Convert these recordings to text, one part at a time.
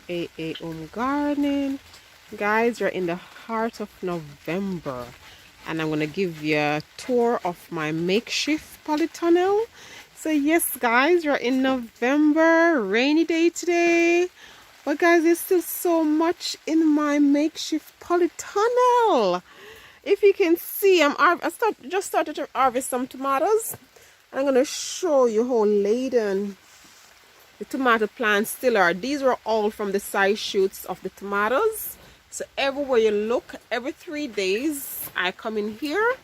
aka Home Gardening. Guys, we're in the heart of November and I'm gonna give you a tour of my makeshift polytunnel. So yes guys, we're in November, rainy day today, but guys, there's still so much in my makeshift polytunnel. If you can see, just started to harvest some tomatoes. I'm gonna show you how laden the tomato plants still are. These were all from the side shoots of the tomatoes. So everywhere you look, every 3 days I come in here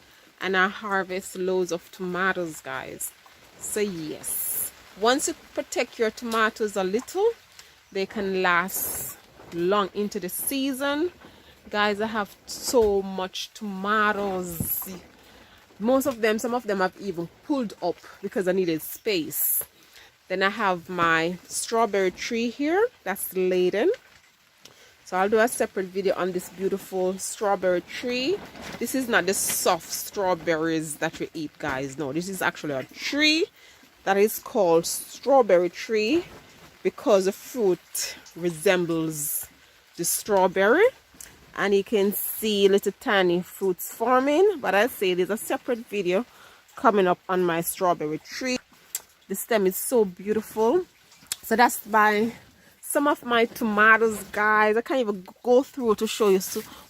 and I harvest loads of tomatoes, guys. So yes, once you protect your tomatoes a little, they can last long into the season. Guys, I have so much tomatoes. Most of them, some of them I've even pulled up because I needed space. Then I have my strawberry tree here that's laden. So I'll do a separate video on this beautiful strawberry tree. This is not the soft strawberries that we eat, guys. No, this is actually a tree that is called strawberry tree because the fruit resembles the strawberry. And you can see little tiny fruits forming. But I'll say there's a separate video coming up on my strawberry tree. The stem is so beautiful. So that's by some of my tomatoes, guys. I can't even go through to show you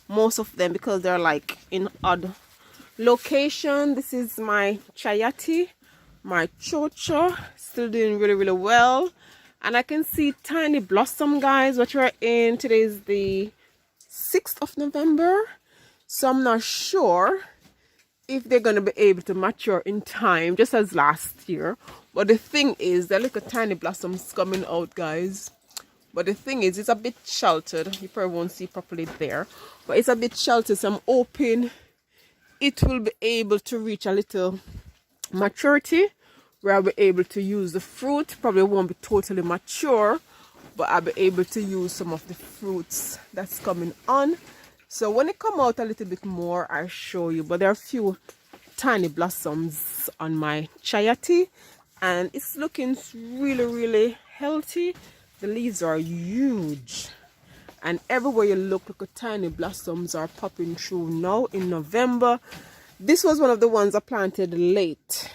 most of them because they're like in odd location. This is my chayati, my chocho, still doing really well. And I can see tiny blossom, guys, which are in. Today is the 6th of November. So I'm not sure if they're going to be able to mature in time, just as last year. But the thing is, there are little tiny blossoms coming out, guys. But the thing is, it's a bit sheltered. You probably won't see properly there. But it's a bit sheltered, so I'm hoping it will be able to reach a little maturity where I'll be able to use the fruit. Probably won't be totally mature, but I'll be able to use some of the fruits that's coming on. So when it come out a little bit more, I'll show you. But there are a few tiny blossoms on my chayati, and it's looking really healthy. The leaves are huge, and everywhere you look at tiny blossoms are popping through now in November. This was one of the ones I planted late.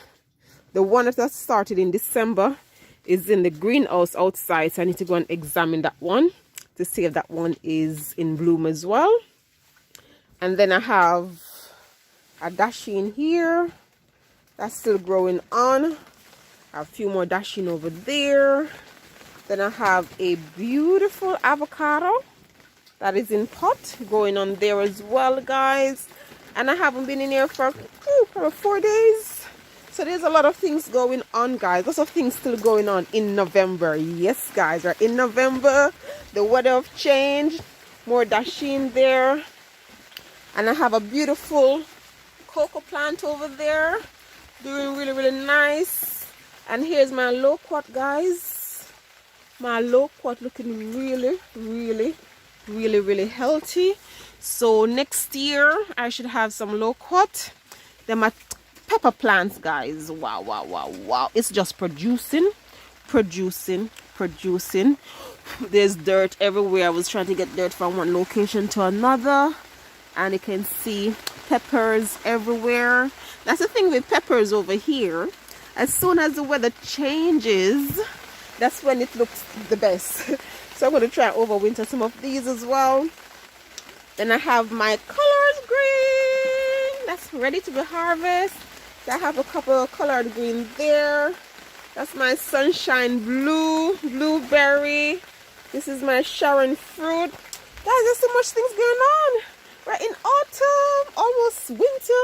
The one that I started in December is in the greenhouse outside, so I need to go and examine that one to see if that one is in bloom as well. And then I have a dasheen here that's still growing on. I have a few more dasheen over there. Then I have a beautiful avocado that is in pot going on there as well, guys. And I haven't been in here for probably 4 days. So there's a lot of things going on, guys. Lots of things still going on in November. Yes, guys, we're in November. The weather have changed. More dasheen there. And I have a beautiful cocoa plant over there. Doing really nice. And here's my loquat, guys. My loquat looking really healthy. So next year, I should have some loquat. Then my pepper plants, guys. Wow. It's just producing. There's dirt everywhere. I was trying to get dirt from one location to another. And you can see peppers everywhere. That's the thing with peppers over here. As soon as the weather changes, that's when it looks the best. So I'm going to try and overwinter some of these as well. Then I have my colors green. That's ready to be harvested. I have a couple of colored green there. That's my sunshine blue, blueberry. This is my Sharon fruit. Guys, there's so much things going on. We're in autumn, almost winter,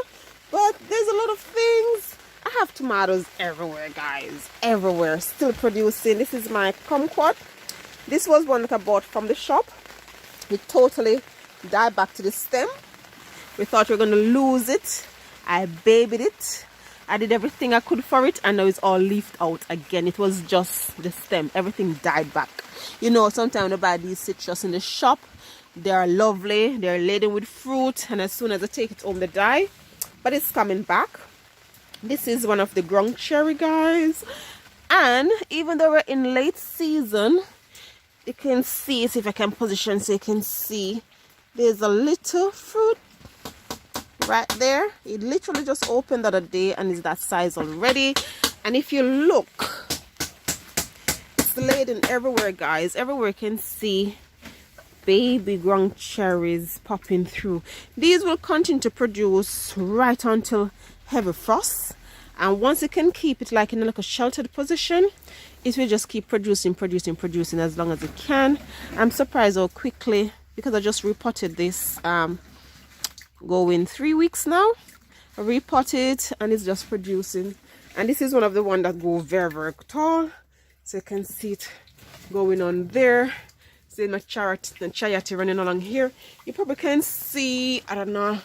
but there's a lot of things. I have tomatoes everywhere, guys. Everywhere. Still producing. This is my kumquat. This was one that I bought from the shop. It totally died back to the stem. We thought we were going to lose it. I babied it. I did everything I could for it, and now it's all leafed out again. It was just the stem. Everything died back. You know, sometimes I buy these citrus in the shop. They are lovely. They're laden with fruit, and as soon as I take it home, they die. But it's coming back. This is one of the ground cherry, guys. And even though we're in late season, You can see, see if I can position so you can see. There's a little fruit right there. It literally just opened the other day and is that size already. And if you look, it's laden everywhere, guys. Everywhere you can see baby ground cherries popping through. These will continue to produce right until heavy frost, and once you can keep it like in like a sheltered position, it will just keep producing as long as it can. I'm surprised how quickly, because I just repotted this going 3 weeks now. I repotted and it's just producing, and this is one of the ones that go very tall, so you can see it going on there. See my chayati running along here. You probably can see, I don't know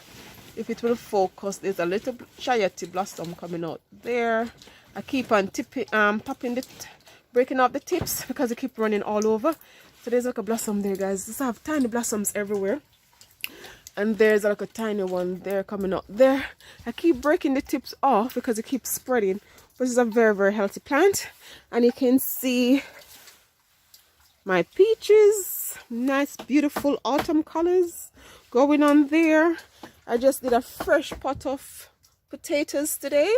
if it will focus, there's a little chayati blossom coming out there. I keep on popping breaking off the tips because they keep running all over. So there's like a blossom there, guys. Just have tiny blossoms everywhere, and there's like a tiny one there coming out there. I keep breaking the tips off because it keeps spreading, but it's a very healthy plant. And you can see my peaches, nice beautiful autumn colors going on there. I just did a fresh pot of potatoes today.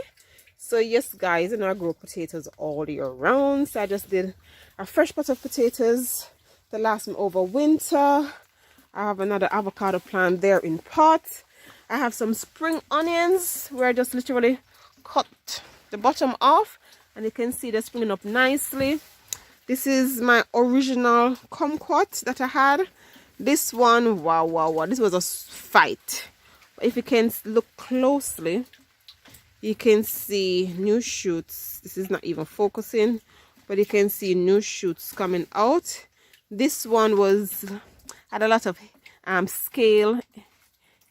So yes, guys, I grow potatoes all year round. So I just did a fresh pot of potatoes to last me over winter. I have another avocado plant there in pot. I have some spring onions where I just literally cut the bottom off, and you can see they're springing up nicely. This is my original kumquat that I had. This one, wow, this was a fight. If you can look closely, you can see new shoots. This is not even focusing, but you can see new shoots coming out. This one had a lot of scale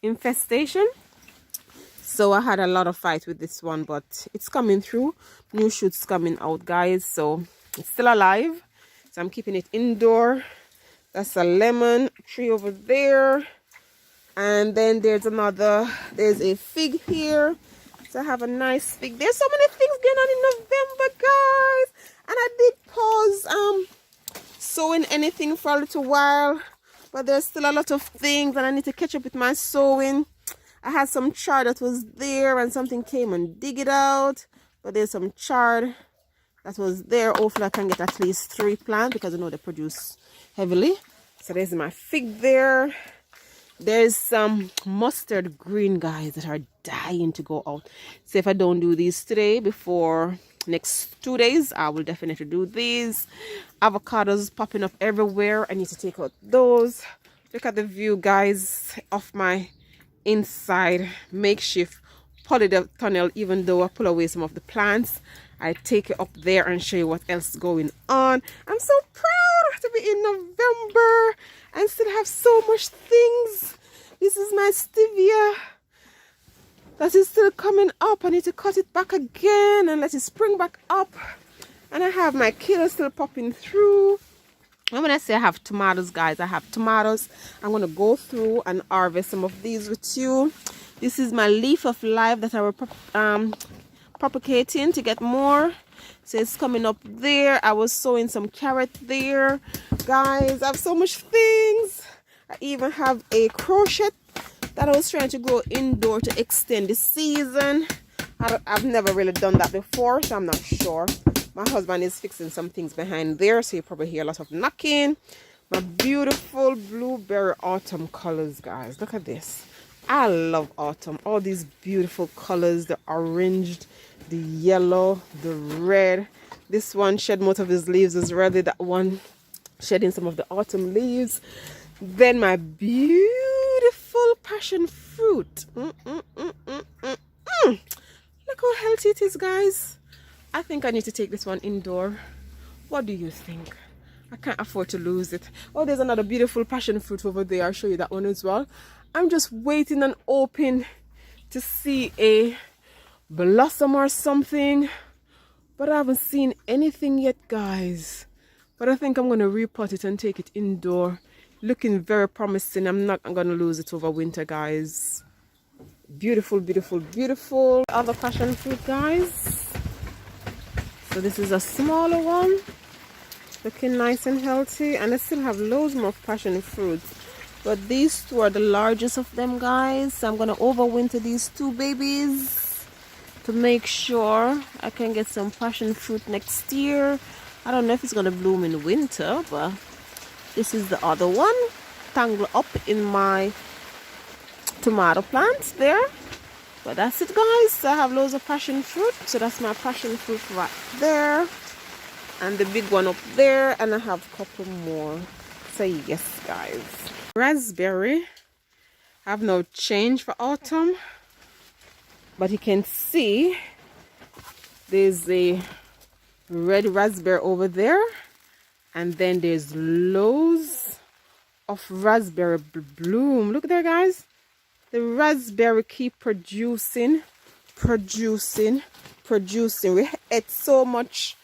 infestation, so I had a lot of fight with this one, but it's coming through. New shoots coming out, guys, so it's still alive. So I'm keeping it indoor. That's a lemon tree over there, and then there's a fig here. So I have a nice fig. There's so many things going on in November, guys, and I did pause sowing anything for a little while, but there's still a lot of things and I need to catch up with my sowing. I had some chard that was there and something came and dig it out, but there's some chard that was there. Hopefully I can get at least 3 plants because I know they produce heavily. So there's my fig there. There's some mustard green, guys, that are dying to go out. So if I don't do these today, before next 2 days, I will definitely do these. Avocados popping up everywhere. I need to take out those. Look at the view, guys, of my inside makeshift poly tunnel. Even though I pull away some of the plants, I take it up there and show you what else is going on. I'm so proud to be in November and still have so much things. This is my stevia that is still coming up. I need to cut it back again and let it spring back up. And I have my kale still popping through. And when I say I have tomatoes, guys, I have tomatoes. I'm going to go through and harvest some of these with you. This is my leaf of life that I will propagating to get more. So it's coming up there. I was sowing some carrot there, guys. I have so much things. I even have a crochet that I was trying to grow indoor to extend the season. I've never really done that before, so I'm not sure. My husband is fixing some things behind there, so you probably hear a lot of knocking. My beautiful blueberry autumn colors, guys. Look at this. I love autumn. All these beautiful colors, the orange, the yellow, the red. This one shed most of his leaves is ready. That one shedding some of the autumn leaves. Then my beautiful passion fruit. Look how healthy it is, guys. I think I need to take this one indoor. What do you think? I can't afford to lose it. Oh, there's another beautiful passion fruit over there. I'll show you that one as well. I'm just waiting and hoping to see a blossom or something, but I haven't seen anything yet, guys. But I think I'm going to repot it and take it indoor. Looking very promising. I'm not going to lose it over winter, guys. Beautiful, beautiful, beautiful. Other passion fruit, guys. So this is a smaller one. looking nice and healthy, and I still have loads more passion fruits, but these two are the largest of them, guys. So I'm gonna overwinter these two babies to make sure I can get some passion fruit next year. I don't know if it's gonna bloom in the winter, but this is the other one tangled up in my tomato plants there. But that's it, guys. So I have loads of passion fruit, so that's my passion fruit right there, and the big one up there, and I have a couple more. So yes, guys, raspberry have no change for autumn, but you can see there's a red raspberry over there, and then there's loads of raspberry bloom. Look there, guys. The raspberry keep producing. We ate so much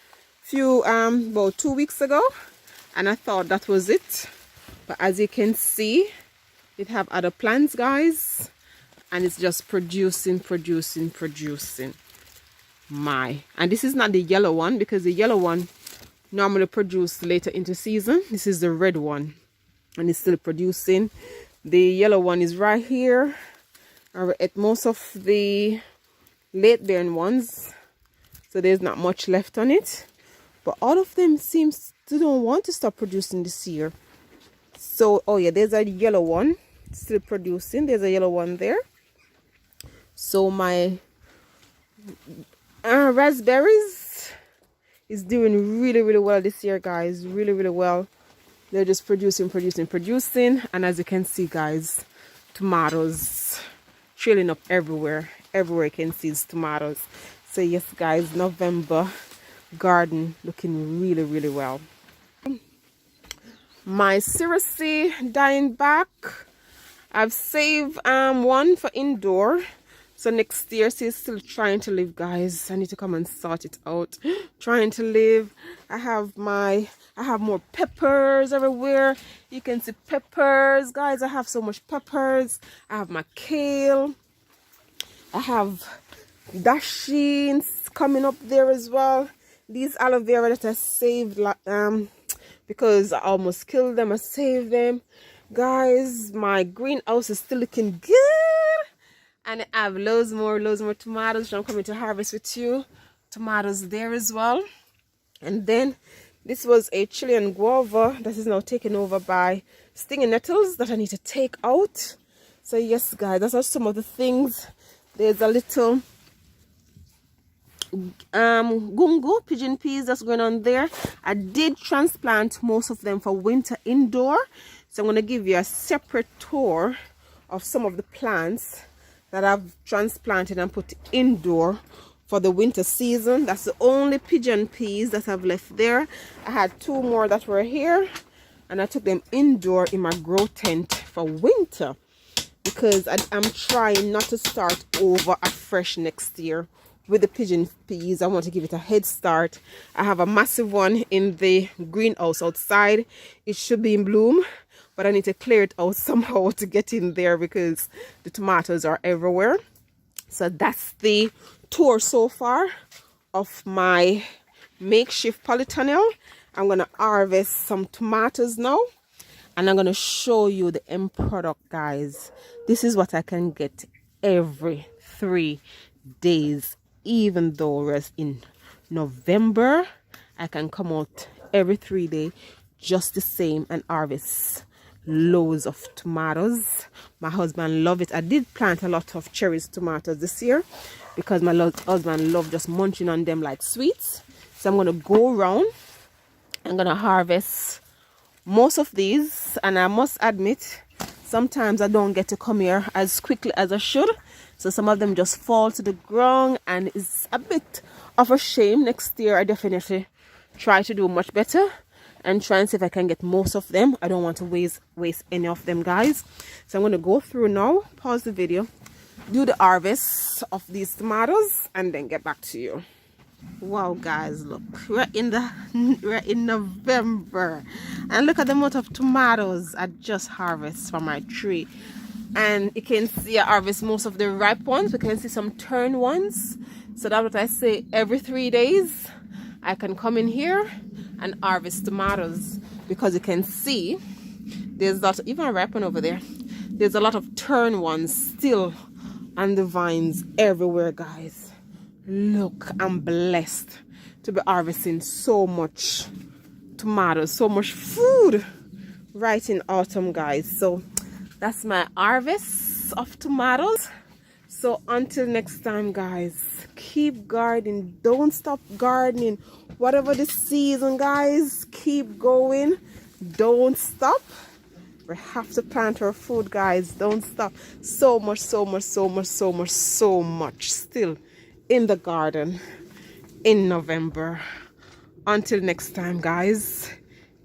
about 2 weeks ago, and I thought that was it, but as you can see, it have other plants, guys, and it's just producing. And this is not the yellow one, because the yellow one normally produce later into season. This is the red one, and it's still producing. The yellow one is right here. I ate most of the late bearing ones, so there's not much left on it, but all of them seems to don't want to stop producing this year. So oh yeah, there's a yellow one still producing. There's a yellow one there. So my raspberries is doing really well this year, guys. Really well. They're just producing. And as you can see, guys, tomatoes trailing up everywhere you can see is tomatoes. So yes, guys, November garden looking really well. My cerasee dying back. I've saved one for indoor, so next year she's still trying to live, guys. I need to come and sort it out. Trying to live. I have more peppers everywhere. You can see peppers, guys. I have so much peppers. I have my kale. I have dashings coming up there as well. These aloe vera that I saved because I almost killed them, I saved them. Guys, my greenhouse is still looking good, and I have loads more tomatoes which I'm coming to harvest with you. Tomatoes there as well. And then this was a Chilean guava that is now taken over by stinging nettles that I need to take out. So yes, guys, those are some of the things. There's a little gungo pigeon peas that's going on there. I did transplant most of them for winter indoor, so I'm going to give you a separate tour of some of the plants that I've transplanted and put indoor for the winter season. That's the only pigeon peas that I've left there. I had 2 more that were here, and I took them indoor in my grow tent for winter, because I'm trying not to start over afresh next year with the pigeon peas. I want to give it a head start. I have a massive one in the greenhouse outside. It should be in bloom, but I need to clear it out somehow to get in there because the tomatoes are everywhere. So that's the tour so far of my makeshift polytunnel. I'm going to harvest some tomatoes now, and I'm going to show you the end product, guys. This is what I can get every 3 days. Even though we're in November, I can come out every 3 days just the same and harvest loads of tomatoes. My husband loved it. I did plant a lot of cherries tomatoes this year because my husband loved just munching on them like sweets. So I'm going to go around. I'm going to harvest most of these, and I must admit, sometimes I don't get to come here as quickly as I should. So some of them just fall to the ground, and it's a bit of a shame. Next year I definitely try to do much better and try and see if I can get most of them. I don't want to waste any of them, guys. So I'm going to go through now, pause the video, do the harvest of these tomatoes, and then get back to you. Wow, guys, look, we're in November, and look at the amount of tomatoes I just harvested from my tree. And you can see I harvest most of the ripe ones. We can see some turn ones. So that's what I say, every 3 days I can come in here and harvest tomatoes, because you can see there's that even a ripe one over there. There's a lot of turn ones still on the vines everywhere, guys. Look, I'm blessed to be harvesting so much tomatoes, so much food right in autumn, guys. So that's my harvest of tomatoes. So until next time, guys, keep gardening. Don't stop gardening. Whatever the season, guys, keep going. Don't stop. We have to plant our food, guys. Don't stop. So much still in the garden in November. Until next time, guys,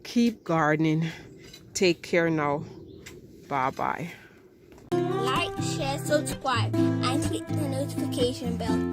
keep gardening. Take care now. Bye-bye. Like, share, subscribe, and click the notification bell.